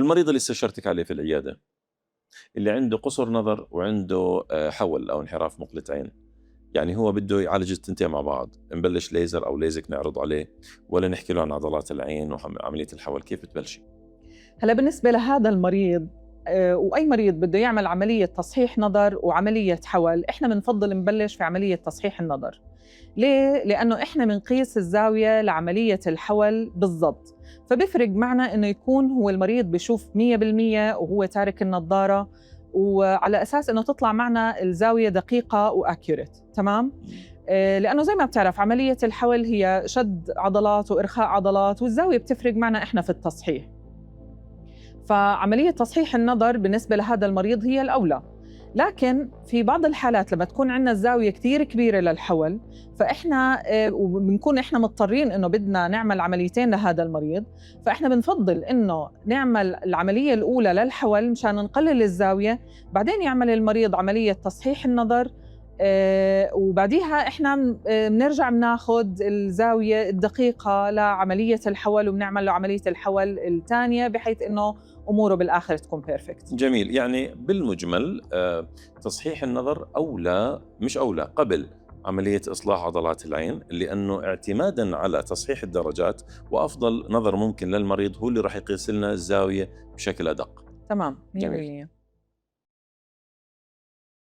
والمريض اللي استشرتك عليه في العيادة اللي عنده قصر نظر وعنده حول أو انحراف مقلة عين، يعني هو بده يعالج التنتين مع بعض، نبلش ليزر أو ليزك نعرض عليه، ولا نحكي له عن عضلات العين وعملية الحول؟ كيف بتبلشي؟ هلا بالنسبة لهذا المريض وأي مريض بده يعمل عملية تصحيح نظر وعملية حول، إحنا بنفضل نبلش في عملية تصحيح النظر. ليه؟ لأنه إحنا بنقيس الزاوية لعملية الحول بالضبط، فبيفرق معنا إنه يكون هو المريض بيشوف 100% وهو تارك النظارة، وعلى أساس إنه تطلع معنا الزاوية دقيقة وأكيوريت. تمام؟ لأنه زي ما بتعرف عملية الحول هي شد عضلات وإرخاء عضلات، والزاوية بتفرق معنا إحنا في التصحيح. فعملية تصحيح النظر بالنسبة لهذا المريض هي الأولى. لكن في بعض الحالات لما تكون عندنا الزاوية كتير كبيرة للحول، فإحنا وبنكون إحنا مضطرين إنه بدنا نعمل عمليتين لهذا المريض، فإحنا بنفضل إنه نعمل العملية الأولى للحول مشان نقلل الزاوية، بعدين يعمل المريض عملية تصحيح النظر، وبعديها إحنا بنرجع بناخد الزاوية الدقيقة لعملية الحول وبنعمل له عملية الحول الثانية بحيث إنه أموره بالآخر تكون بيرفكت. جميل. يعني بالمجمل تصحيح النظر أولى، مش أولى، قبل عملية إصلاح عضلات العين، لأنه اعتماداً على تصحيح الدرجات وأفضل نظر ممكن للمريض هو اللي راح يقيس لنا الزاوية بشكل أدق. تمام، 100%. جميل.